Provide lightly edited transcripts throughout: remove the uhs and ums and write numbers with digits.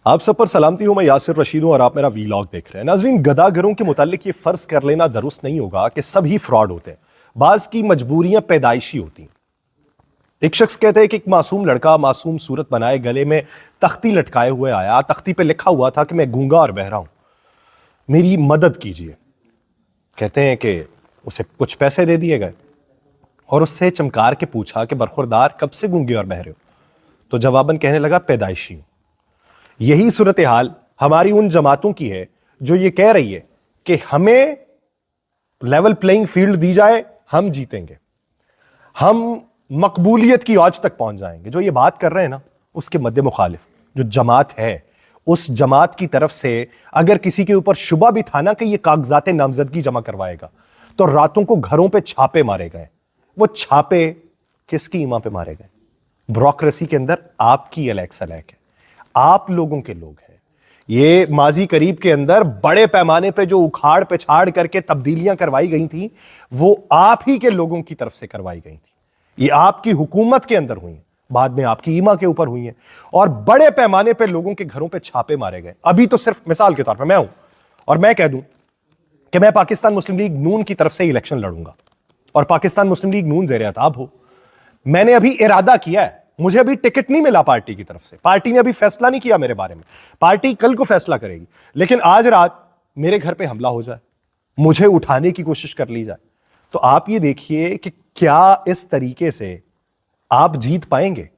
आप सब पर सलामती हूं। मैं यासिर रशीद हूं और आप मेरा वीलॉग देख रहे हैं। नाज़रीन, गदागरों के मुतालिक ये फर्ज कर लेना दुरुस्त नहीं होगा कि सभी फ्रॉड होते हैं। बाज की मजबूरियां पैदाइशी होती हैं। एक शख्स कहते हैं कि एक मासूम लड़का मासूम सूरत बनाए गले में तख्ती लटकाए हुए आया। तख्ती पे लिखा हुआ था कि मैं गूंगा और बहरा हूं, मेरी मदद कीजिए। कहते हैं कि उसे कुछ पैसे दे दिए गए और उससे चमकार के पूछा कि बरखुरदार, कब से गूंगे और बहरे हो? तो जवाबन कहने लगा, पैदाइशी हूं। यही सूरत हाल हमारी उन जमातों की है जो ये कह रही है कि हमें लेवल प्लेइंग फील्ड दी जाए, हम जीतेंगे, हम मकबूलियत की औज तक पहुंच जाएंगे। जो ये बात कर रहे हैं ना, उसके मद्दे मुखालिफ जो जमात है, उस जमात की तरफ से अगर किसी के ऊपर शुबा भी था ना कि ये कागजात नामजदगी जमा करवाएगा, तो रातों को घरों पे छापे मारे गए। वो छापे किसकी ईमा पे मारे गए? ब्यूरोक्रेसी के अंदर आपकी अलैक्स अलैक है, आप लोगों के लोग हैं। ये माजी करीब के अंदर बड़े पैमाने पे जो उखाड़ पिछाड़ करके तब्दीलियां करवाई गई थी, वो आप ही के लोगों की तरफ से करवाई गई थी। ये आपकी हुकूमत के अंदर हुई है, बाद में आपकी ईमा के ऊपर हुई है, और बड़े पैमाने पे लोगों के घरों पे छापे मारे गए। अभी तो सिर्फ मिसाल के तौर पर मैं हूं और मैं कह दूं कि मैं पाकिस्तान मुस्लिम लीग नून की तरफ से इलेक्शन लड़ूंगा और पाकिस्तान मुस्लिम लीग नून ज़ेर-ए-अताब हो। मैंने अभी इरादा किया है, मुझे अभी टिकट नहीं मिला पार्टी की तरफ से, पार्टी ने अभी फैसला नहीं किया मेरे बारे में, पार्टी कल को फैसला करेगी। लेकिन आज रात मेरे घर पे हमला हो जाए, मुझे उठाने की कोशिश कर ली जाए, तो आप ये देखिए कि क्या इस तरीके से आप जीत पाएंगे?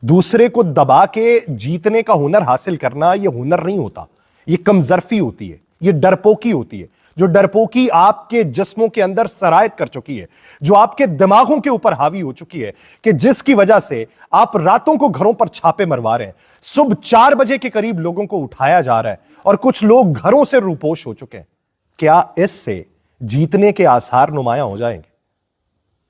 दूसरे को दबा के जीतने का हुनर हासिल करना, यह हुनर नहीं होता, यह कमजरफी होती है, यह डरपोकी होती है। जो डरपोकी आपके जिस्मों के अंदर सरायत कर चुकी है, जो आपके दिमागों के ऊपर हावी हो चुकी है, कि जिसकी वजह से आप रातों को घरों पर छापे मरवा रहे हैं, सुबह 4 बजे के करीब लोगों को उठाया जा रहा है और कुछ लोग घरों से रूपोश हो चुके हैं। क्या इससे जीतने के आसार नुमायां हो जाएंगे?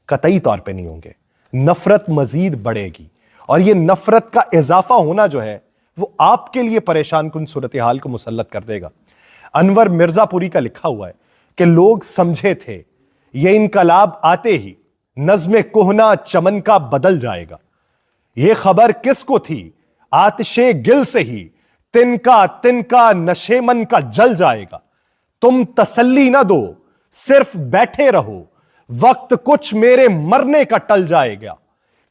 कतई तौर पे नहीं होंगे। नफरत मजीद बढ़ेगी और यह नफरत का इजाफा होना जो है, वो आपके लिए परेशान कुन सूरत हाल को मुसल्लत कर देगा। अनवर मिर्जापुरी का लिखा हुआ है कि लोग समझे थे यह इनकलाब आते ही नज़्मे कोहना चमन का बदल जाएगा। यह खबर किसको थी आतिशे गिल से ही तिनका तिनका नशेमन का जल जाएगा। तुम तसल्ली ना दो, सिर्फ बैठे रहो, वक्त कुछ मेरे मरने का टल जाएगा।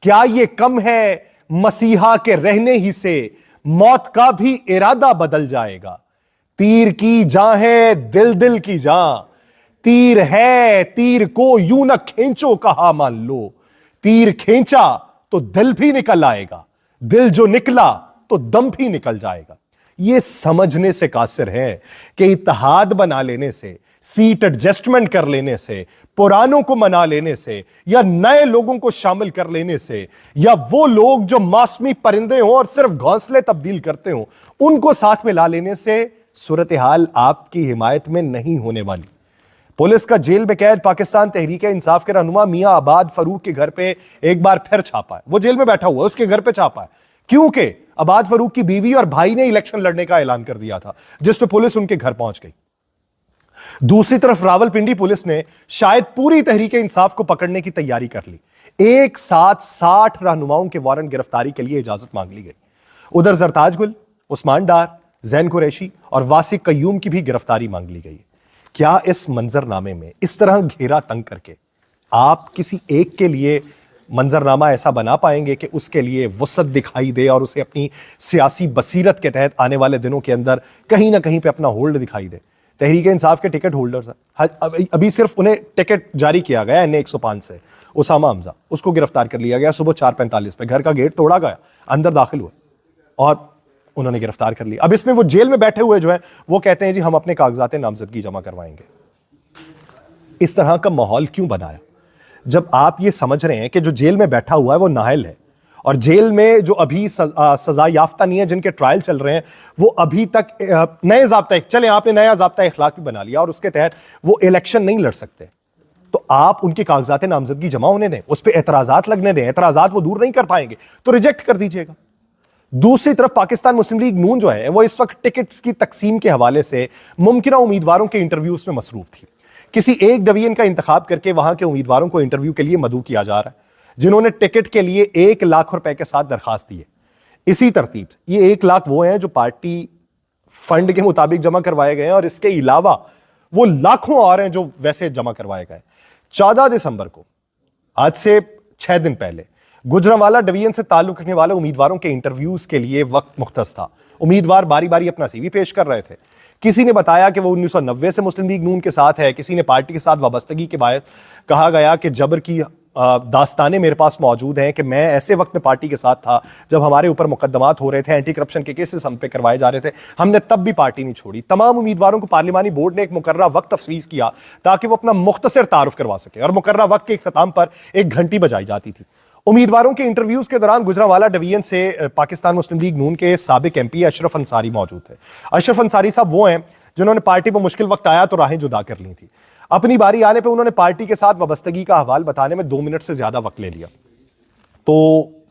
क्या यह कम है मसीहा के रहने ही से, मौत का भी इरादा बदल जाएगा। तीर की जां है दिल दिल की जां, तीर है तीर को यूं न खींचो कहा मान लो। तीर खींचा तो दिल भी निकल आएगा, दिल जो निकला तो दम भी निकल जाएगा। यह समझने से कासिर है कि इत्तेहाद बना लेने से, सीट एडजस्टमेंट कर लेने से, पुरानों को मना लेने से, या नए लोगों को शामिल कर लेने से, या वो लोग जो मौसमी परिंदे हों और सिर्फ घोंसले तब्दील करते हों, उनको साथ में ला लेने से सूरत हाल आपकी हिमायत में नहीं होने वाली। पुलिस का जेल में कैद पाकिस्तान तहरीक-ए-इंसाफ के रहनुमा मियां आबाद फरूक के घर पे एक बार फिर छापा है। वो जेल में बैठा हुआ है, उसके घर पे छापा है, क्योंकि आबाद फरूक की बीवी और भाई ने इलेक्शन लड़ने का ऐलान कर दिया था, जिस पे पुलिस उनके घर पहुंच गई। दूसरी तरफ रावलपिंडी पुलिस ने शायद पूरी तहरीक-ए-इंसाफ को पकड़ने की तैयारी कर ली। एक साथ 60 रहनुमाओं के वारंट गिरफ्तारी के लिए इजाजत मांग ली गई। उधर जरताज गुल, उस्मान डार, जैन कुरैशी और वासिक कय्यूम की भी गिरफ्तारी मांग ली गई। क्या इस मंजरनामे में इस तरह घेरा तंग करके आप किसी एक के लिए मंजरनामा ऐसा बना पाएंगे कि उसके लिए वसअत दिखाई दे और उसे अपनी सियासी बसीरत के तहत आने वाले दिनों के अंदर कहीं ना कहीं पे अपना होल्ड दिखाई दे? तहरीक इंसाफ के टिकट होल्डर्स हैं, अभी सिर्फ उन्हें टिकट जारी किया गया NA 105 से। उसामा हमजा, उसको गिरफ्तार कर लिया गया सुबह 4:45 पे, घर का गेट तोड़ा गया, अंदर दाखिल हुए और उन्होंने गिरफ्तार कर लिया। अब इसमें वो जेल में बैठे हुए जो है, वो कहते हैं जी हम अपने कागजात नामजदगी जमा करवाएंगे। इस तरह का माहौल क्यों बनाया? जब आप ये समझ रहे हैं कि जो जेल में बैठा हुआ है वो नाअहल है, और जेल में जो अभी सजा याफ्ता नहीं है, जिनके ट्रायल चल रहे हैं, वो अभी तक नए ज़ाब्ता, चले आपने नया ज़ाब्ता इखलाक भी बना लिया और उसके तहत वो इलेक्शन नहीं लड़ सकते, तो आप उनके कागजात नामजदगी जमा होने दें, उस पर एतराज़ात लगने दें। एतराज़ात वो दूर नहीं कर पाएंगे तो रिजेक्ट कर दीजिएगा। दूसरी तरफ पाकिस्तान मुस्लिम लीग नून जो है, वो इस वक्त टिकट्स की तकसीम के हवाले से मुमकिना उम्मीदवारों के इंटरव्यूज में मसरूफ थी। किसी एक डिवीजन का इंतखाब करके वहां के उम्मीदवारों को इंटरव्यू के लिए मदऊ किया जा रहा है, जिन्होंने टिकट के लिए 1 लाख रुपए के साथ दरखास्त दी है। इसी तरतीब से ये 1 लाख वो हैं जो पार्टी फंड के मुताबिक जमा करवाए गए हैं, और इसके अलावा वो लाखों और हैं जो वैसे जमा करवाए गए। 14 दिसंबर को, आज से 6 दिन पहले, गुजरांवाला डिवीजन से ताल्लुक रखने वाले उम्मीदवारों के इंटरव्यूज के लिए वक्त मुख्तस था। उम्मीदवार बारी बारी अपना सीवी पेश कर रहे थे। किसी ने बताया कि वो 1990 से मुस्लिम लीग नून के साथ है, किसी ने पार्टी के साथ वाबस्तगी के बाद कहा गया कि जबर की दास्तानें मेरे पास मौजूद हैं कि मैं ऐसे वक्त में पार्टी के साथ था जब हमारे ऊपर मुकदमात हो रहे थे, एंटी करप्शन के केसेस हम पे करवाए जा रहे थे, हमने तब भी पार्टी नहीं छोड़ी। तमाम उम्मीदवारों को पार्लिमानी बोर्ड ने एक मुकर्रा वक्त तफवीज़ किया ताकि वो अपना मुख्तसर तारुफ करवा सके, और मुकर्रा वक्त के इख्तिताम पर एक घंटी बजाई जाती थी। उम्मीदवारों के इंटरव्यूज के दौरान गुजरांवाला डिवीजन से पाकिस्तान मुस्लिम लीग नून के साबिक एमपी अशरफ अंसारी मौजूद थे। अशरफ अंसारी साहब वो हैं जिन्होंने पार्टी पर मुश्किल वक्त आया तो राहें जुदा कर ली थी। अपनी बारी आने पर उन्होंने पार्टी के साथ वाबस्तगी का हवाल बताने में 2 मिनट से ज्यादा वक्त ले लिया। तो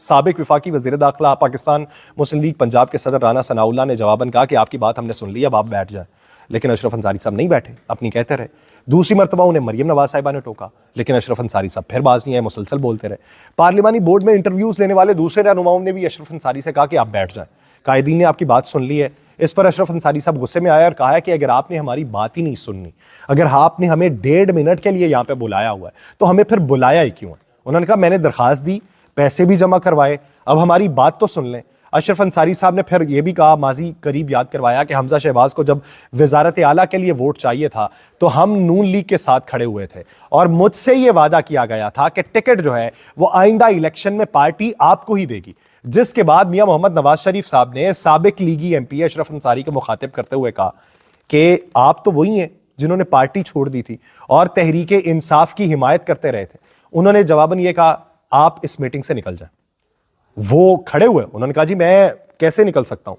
साबिक विफाकी वज़ीर दाखिला पाकिस्तान मुस्लिम लीग पंजाब के सदर राना सनाउल्लाह ने जवाबन कहा कि आपकी बात हमने सुन ली, अब आप बैठ जाएं। लेकिन अशरफ अंसारी साहब नहीं बैठे, अपनी कहते रहे। दूसरी मरतबा उन्हें मरियम नवाज साहिबा ने टोका, लेकिन अशरफ अंसारी साहब फिर बाज नहीं आए, मुसलसल बोलते रहे। पार्लिमानी बोर्ड में इंटरव्यूज लेने वाले दूसरे रहनुमाओं ने भी अशरफ अंसारी से कहा कि आप बैठ जाएं, कायदीन ने आपकी बात सुन ली है। इस पर अशरफ अंसारी साहब गुस्से में आया और कहा है कि अगर आपने हमारी बात ही नहीं सुननी, अगर आपने हमें 1.5 मिनट के लिए यहाँ पे बुलाया हुआ है तो हमें फिर बुलाया ही क्यों है। उन्होंने कहा मैंने दरखास्त दी, पैसे भी जमा करवाए, अब हमारी बात तो सुन लें। अशरफ अंसारी साहब ने फिर यह भी कहा, माजी करीब याद करवाया कि हमजा शहबाज को जब वजारत आला के लिए वोट चाहिए था तो हम नून लीग के साथ खड़े हुए थे और मुझसे ये वादा किया गया था कि टिकट जो है वो आइंदा इलेक्शन में पार्टी आपको ही देगी। जिसके बाद मियां मोहम्मद नवाज शरीफ साहब ने साबिक लीगी एमपी अशरफ अंसारी को मुखातिब करते हुए कहा कि आप तो वही हैं जिन्होंने पार्टी छोड़ दी थी और तहरीके इंसाफ की हिमायत करते रहे थे। उन्होंने जवाबन ये कहा आप इस मीटिंग से निकल जाएं। वो खड़े हुए, उन्होंने कहा जी मैं कैसे निकल सकता हूं।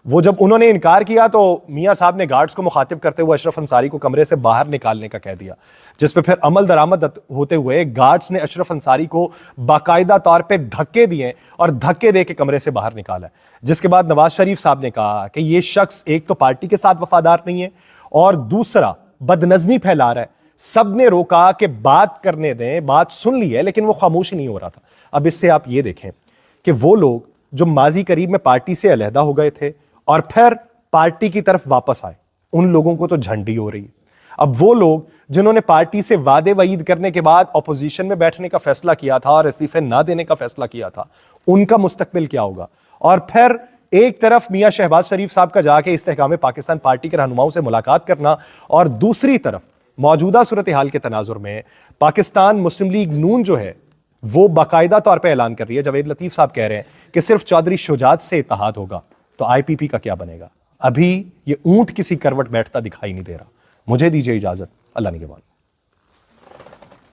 वो जब उन्होंने इनकार किया तो मियां साहब ने गार्ड्स को मुखातिब करते हुए अशरफ अंसारी को कमरे से बाहर निकालने का कह दिया, जिस पे फिर अमल दरामद होते हुए गार्ड्स ने अशरफ अंसारी को बाकायदा तौर पे धक्के दिए और धक्के दे के कमरे से बाहर निकाला। जिसके बाद नवाज शरीफ साहब ने कहा कि ये शख्स एक तो पार्टी के साथ वफादार नहीं है और दूसरा बदनज़मी फैला रहा है। सब ने रोका कि बात करने दें, बात सुन ली है, लेकिन वो खामोश नहीं हो रहा था। अब इससे आप ये देखें कि वो लोग जो माजी करीब में पार्टी से अलहदा हो गए थे और फिर पार्टी की तरफ वापस आए, उन लोगों को तो झंडी हो रही है। अब वो लोग जिन्होंने पार्टी से वादे वईद करने के बाद अपोजिशन में बैठने का फैसला किया था और इस्तीफे ना देने का फैसला किया था, उनका मुस्तकबिल क्या होगा। और फिर एक तरफ मियां शहबाज शरीफ साहब का जाके इस्तेहकाम पाकिस्तान पार्टी के रहनुमाओं से मुलाकात करना और दूसरी तरफ मौजूदा सूरत हाल के तनाजुर में पाकिस्तान मुस्लिम लीग नून जो है वो बाकायदा तौर पर ऐलान कर रही है। जवेद लतीफ साहब कह रहे हैं कि सिर्फ चौधरी शुजात से इत्तेहाद होगा, तो आईपीपी का क्या बनेगा। अभी ये ऊंट किसी करवट बैठता दिखाई नहीं दे रहा। मुझे दीजिए इजाजत, अल्लाह निगहबान।